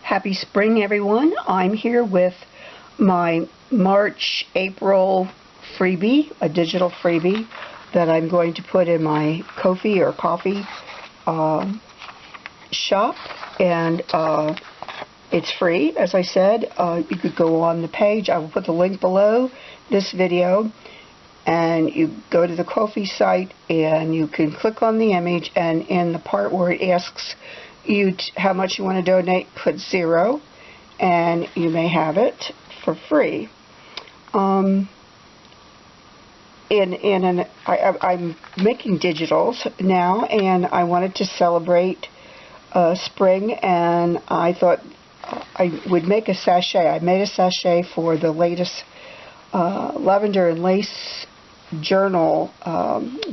Happy spring, everyone. I'm here with my March-April freebie, a digital freebie that I'm going to put in my Ko-fi or coffee shop, and it's free, as I said. You could go on the page. I will put the link below this video, and you go to the Ko-fi site and you can click on the image, and in the part where it asks you how much you want to donate, put 0 and you may have it for free. I'm making digitals now, and I wanted to celebrate spring, and I thought I would make a sachet. I made a sachet for the latest lavender and lace journal,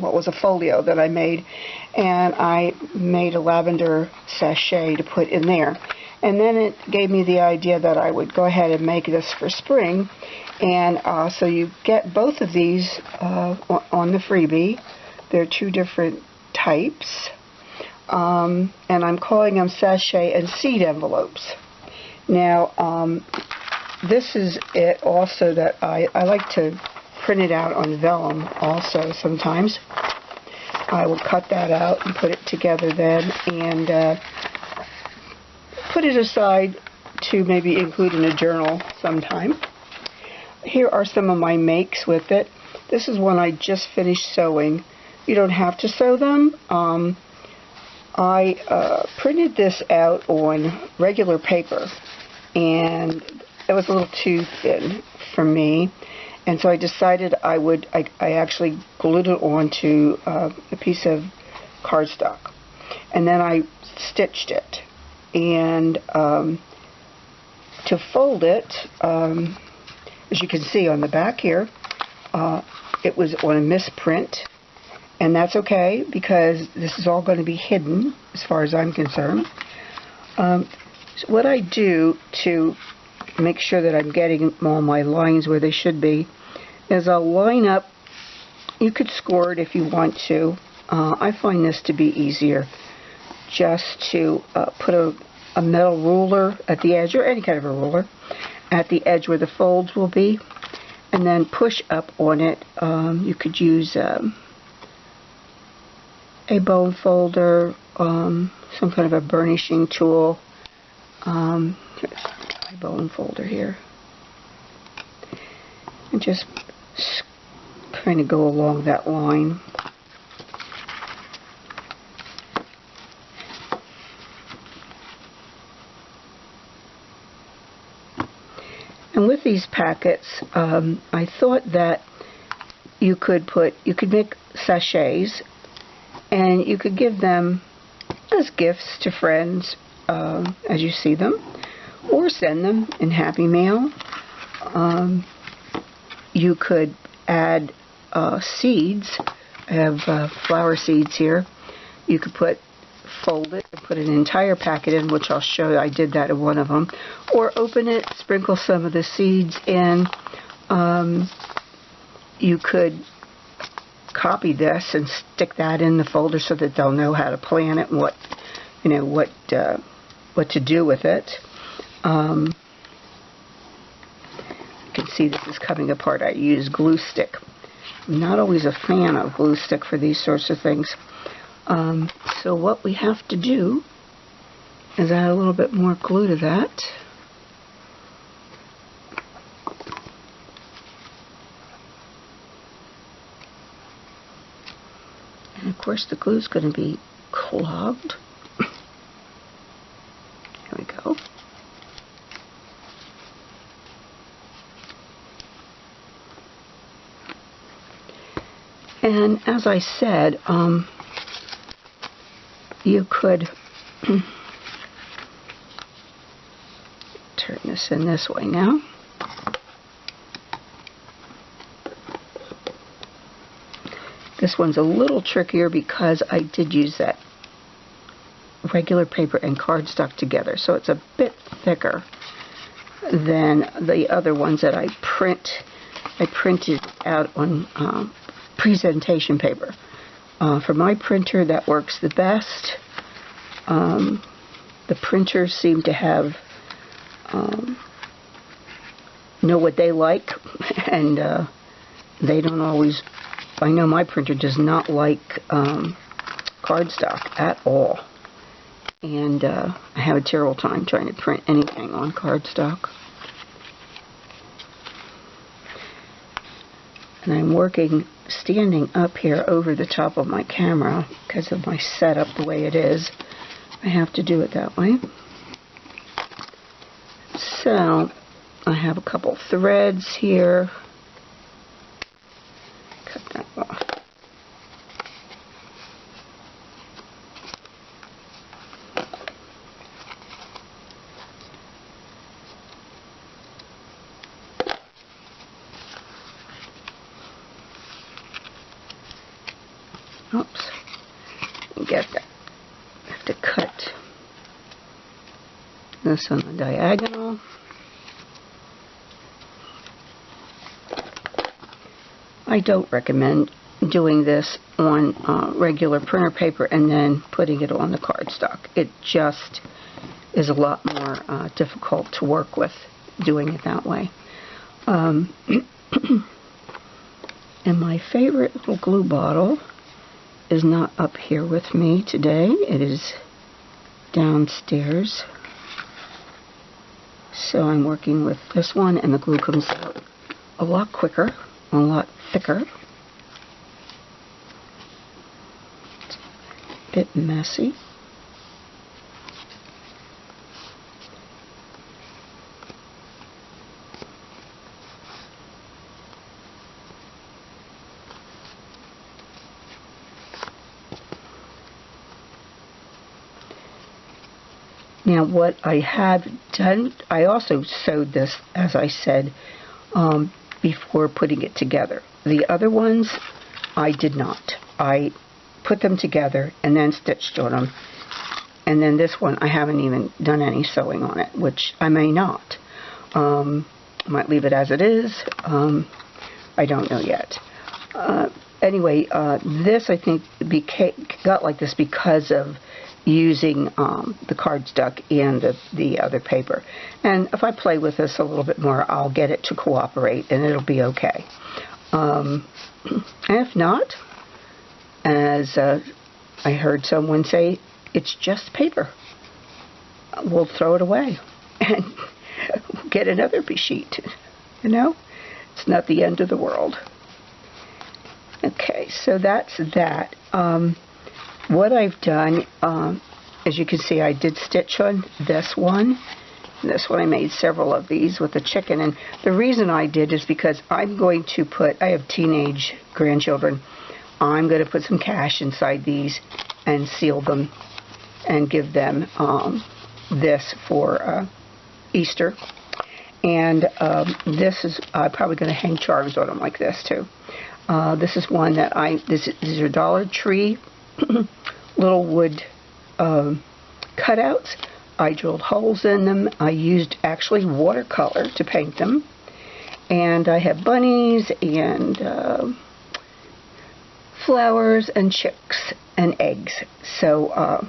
what was a folio that I made, and I made a lavender sachet to put in there. And then it gave me the idea that I would go ahead and make this for spring, and so you get both of these on the freebie. They're two different types, and I'm calling them sachet and seed envelopes. Now this is it also that I like to print it out on vellum also sometimes. I will cut that out and put it together then, and put it aside to maybe include in a journal sometime. Here are some of my makes with it. This is one I just finished sewing. You don't have to sew them. I printed this out on regular paper, and it was a little too thin for me. And so I decided I actually glued it onto a piece of cardstock. And then I stitched it. And to fold it, as you can see on the back here, it was on a misprint. And that's okay, because this is all going to be hidden as far as I'm concerned. So what I do to make sure that I'm getting all my lines where they should be is I'll line up. You could score it if you want to. I find this to be easier just to put a metal ruler at the edge, or any kind of a ruler, at the edge where the folds will be, and then push up on it. You could use a bone folder, some kind of a burnishing tool. Here's my bone folder here, and just kind of go along that line. And with these packets, I thought that you could make sachets, and you could give them as gifts to friends as you see them, or send them in Happy Mail. You could add seeds. I have flower seeds here. You could fold it and put an entire packet in, which I'll show you. I did that in one of them. Or open it, sprinkle some of the seeds in. You could copy this and stick that in the folder so that they'll know how to plan it and what to do with it. You can see this is coming apart. I use glue stick. I'm not always a fan of glue stick for these sorts of things. So what we have to do is add a little bit more glue to that. And of course the glue is going to be clogged. There we go. And as I said, you could turn this in this way now. This one's a little trickier because I did use that regular paper and cardstock together, so it's a bit thicker than the other ones that I printed out on presentation paper. For my printer, that works the best. The printers seem to have know what they like, and they don't always. I know my printer does not like cardstock at all, and I have a terrible time trying to print anything on cardstock. And I'm working standing up here over the top of my camera because of my setup the way it is. I have to do it that way. So I have a couple threads here. Cut that off. Oops. Get that. I have to cut this on the diagonal. I don't recommend doing this on regular printer paper and then putting it on the cardstock. It just is a lot more difficult to work with doing it that way. And my favorite little glue bottle is not up here with me today. It is downstairs. So I'm working with this one, and the glue comes out a lot quicker, a lot thicker. It's a bit messy. Now what I have done, I also sewed this, as I said, before putting it together. The other ones, I did not. I put them together and then stitched on them. And then this one, I haven't even done any sewing on it, which I may not. I might leave it as it is. I don't know yet. Anyway, this I think got like this because of using the cardstock and the other paper. And if I play with this a little bit more, I'll get it to cooperate and it'll be okay. And if not, as I heard someone say, it's just paper. We'll throw it away and we'll get another sheet. You know, it's not the end of the world. Okay, so that's that. What I've done, as you can see, I did stitch on this one. This one I made several of these with the chicken, and the reason I did is because I'm going to put, I have teenage grandchildren, I'm going to put some cash inside these and seal them and give them this for Easter. And this is probably going to hang charms on them like this too. This is one that these are Dollar Tree little wood cutouts. I drilled holes in them. I used actually watercolor to paint them. And I have bunnies and flowers and chicks and eggs. So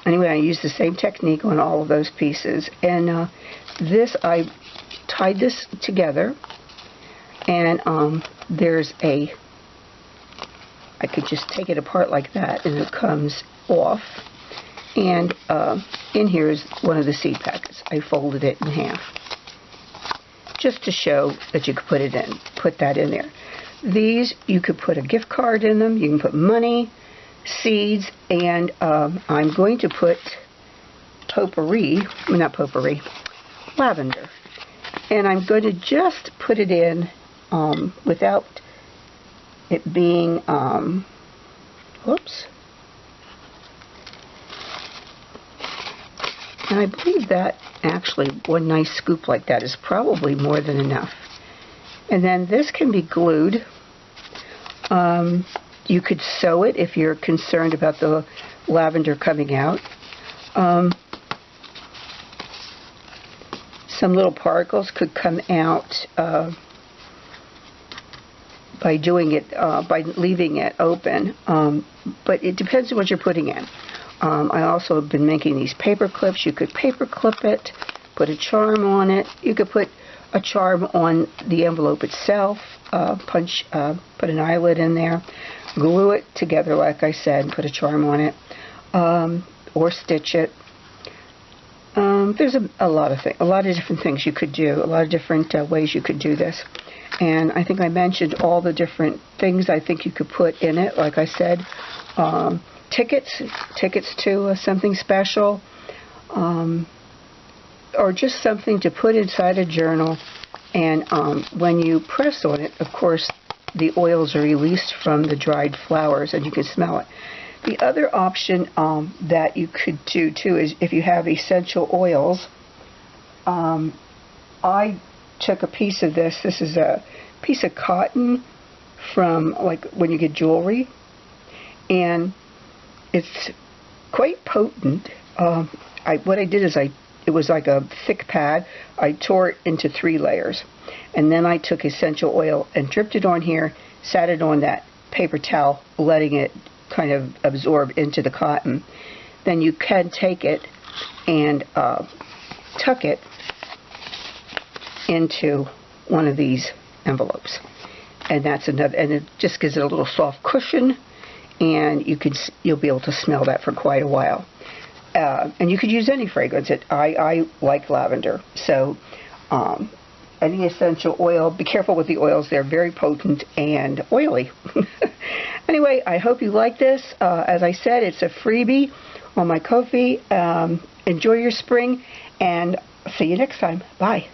anyway, I used the same technique on all of those pieces. And this, I tied this together. And there's I could just take it apart like that and it comes off. And in here is one of the seed packets. I folded it in half just to show that you could put that in there. These, you could put a gift card in them. You can put money, seeds, and I'm going to put lavender. And I'm going to just put it in without it being, whoops. And I believe that actually one nice scoop like that is probably more than enough. And then this can be glued. You could sew it if you're concerned about the lavender coming out. Some little particles could come out by doing it, by leaving it open, but it depends on what you're putting in. I also have been making these paper clips. You could paper clip it, put a charm on it. You could put a charm on the envelope itself, put an eyelid in there, glue it together like I said, put a charm on it, or stitch it. There's a lot of different things you could do, a lot of different ways you could do this. And I think I mentioned all the different things I think you could put in it. Like I said, tickets to something special, or just something to put inside a journal. And when you press on it, of course, the oils are released from the dried flowers, and you can smell it. The other option that you could do too is if you have essential oils. I took a piece of this. This is a piece of cotton from like when you get jewelry, and it's quite potent. What I did is it was like a thick pad. I tore it into 3 layers, and then I took essential oil and dripped it on here, sat it on that paper towel, letting it kind of absorb into the cotton. Then you can take it and tuck it into one of these envelopes, and that's another. And it just gives it a little soft cushion, and you'll be able to smell that for quite a while. And you could use any fragrance. I like lavender, so any essential oil. Be careful with the oils; they're very potent and oily. Anyway, I hope you like this. As I said, it's a freebie on my Ko-fi. Enjoy your spring, and see you next time. Bye.